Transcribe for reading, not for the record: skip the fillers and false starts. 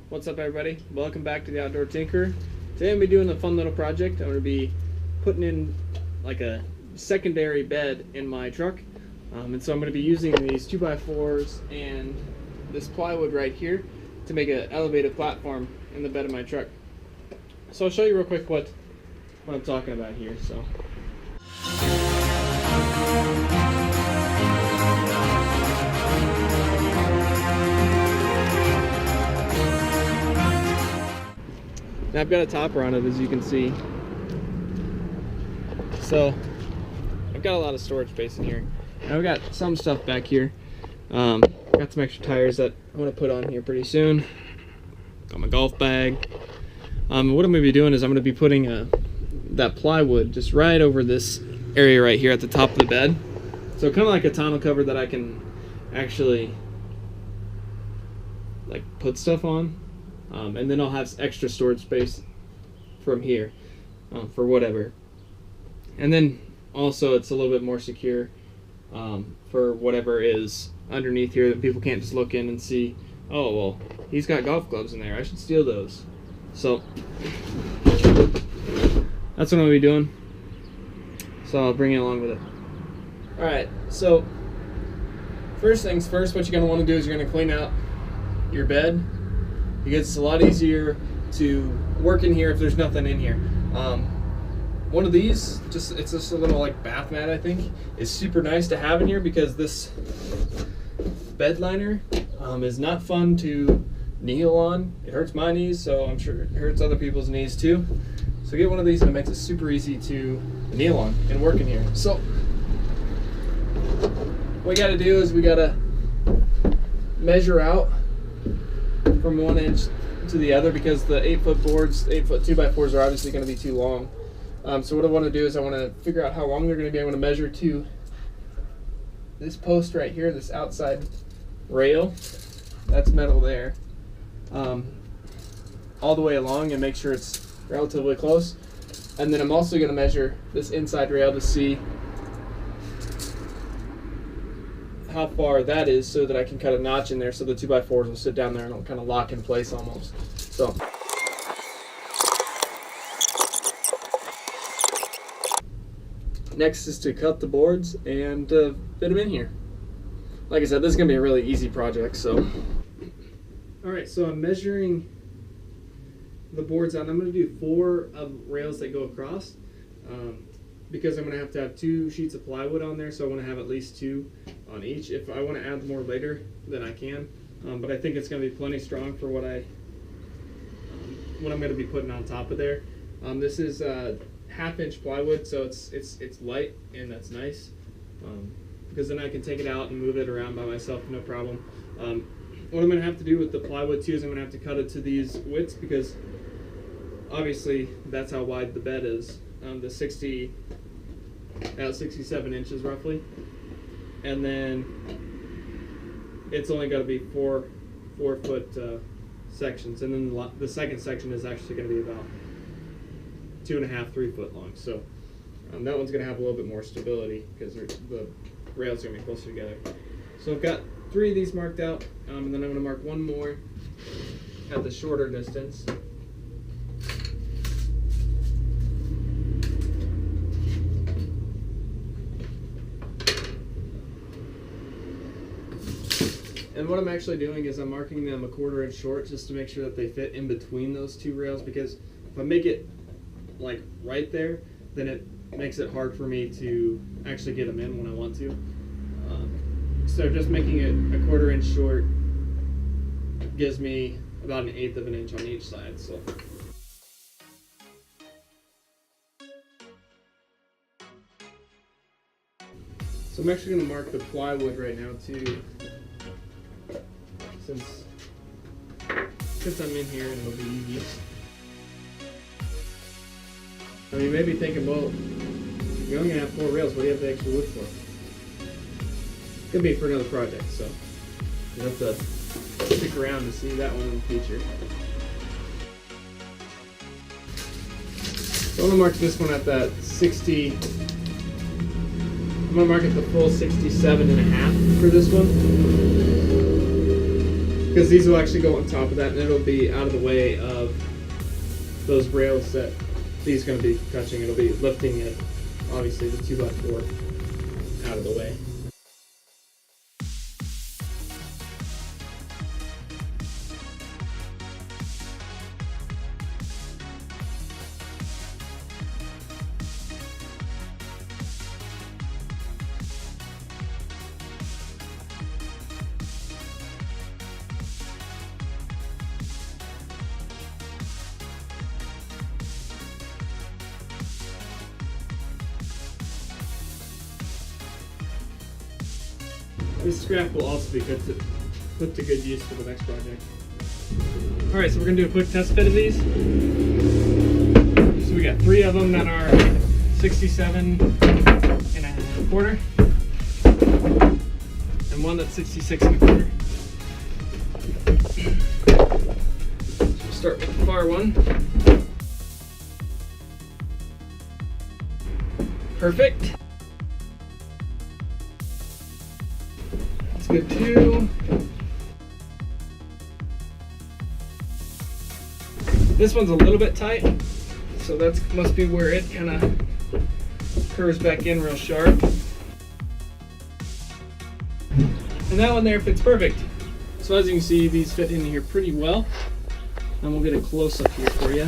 What's up, everybody? Welcome back to the Outdoor Tinker. Today I'm going to be doing a fun little project. I'm going to be putting in like a secondary bed in my truck. And so I'm going to be using these 2x4s and this plywood right here to make an elevated platform in the bed of my truck. So I'll show you real quick what I'm talking about here. Now I've got a topper on it, as you can see. So I've got a lot of storage space in here. Now I've got some stuff back here. Got some extra tires that I'm going to put on here pretty soon. Got my golf bag. What I'm going to be doing is I'm going to be putting that plywood just right over this area right here at the top of the bed. So kind of like a tonneau cover that I can actually like put stuff on. And then I'll have extra storage space from here for whatever. And then also it's a little bit more secure for whatever is underneath here, that people can't just look in and see, oh, well, he's got golf gloves in there, I should steal those. So that's what I'll be doing. So I'll bring it along with it. Alright, so first things first, what you're going to want to do is you're going to clean out your bed, because it's a lot easier to work in here if there's nothing in here. One of these, it's just a little like bath mat, I think, is super nice to have in here, because this bed liner is not fun to kneel on. It hurts my knees, so I'm sure it hurts other people's knees too. So get one of these and it makes it super easy to kneel on and work in here. So what we gotta do is we gotta measure out from one edge to the other, because the 8-foot boards, 8-foot 2x4s are obviously going to be too long. So what I want to do is I want to figure out how long they're going to be. I want to measure to this post right here, this outside rail, that's metal there, all the way along, and make sure it's relatively close. And then I'm also going to measure this inside rail to see how far that is, so that I can cut a notch in there so the 2x4s will sit down there and it'll kind of lock in place almost. So next is to cut the boards and fit them in here. Like I said, this is going to be a really easy project. So alright, so I'm measuring the boards out. I'm going to do 4 rails that go across, because I'm going to have 2 sheets of plywood on there, so I want to have at least 2 on each. If I want to add more later, then I can, but I think it's going to be plenty strong for what I'm going to be putting on top of there. This is 1/2-inch plywood, so it's light, and that's nice, because then I can take it out and move it around by myself, no problem. What I'm going to have to do with the plywood too is I'm going to have to cut it to these widths, because obviously that's how wide the bed is. The 67 inches roughly, and then it's only got to be 4 foot sections, and then the second section is actually going to be about 2.5 3 foot long. So that one's going to have a little bit more stability, because the rails are going to be closer together. So I've got 3 of these marked out, and then I'm going to mark one more at the shorter distance. And what I'm actually doing is I'm marking them 1/4 inch short, just to make sure that they fit in between those 2 rails, because if I make it like right there, then it makes it hard for me to actually get them in when I want to. So just making it 1/4 inch short gives me about 1/8 of an inch on each side. So I'm actually going to mark the plywood right now too, since I'm in here, and it'll be easy. I mean, you may be thinking, well, you're only going to have 4 rails, what do you have the extra wood for? It's going to be for another project, so you'll have to stick around to see that one in the future. So I'm going to mark this one at that 60, I'm going to mark it the full 67.5 for this one. because these will actually go on top of that, and it'll be out of the way of those rails that these are going to be touching. It'll be lifting it, obviously, the 2x4 out of the way. This scrap will also be put to good use for the next project. Alright, so we're going to do a quick test fit of these. So we got 3 of them that are 67.25, and one that's 66.25. So we'll start with the far one. Perfect. That's good too. This one's a little bit tight, so that must be where it kind of curves back in real sharp. And that one there fits perfect. So as you can see, these fit in here pretty well. And we'll get a close up here for you.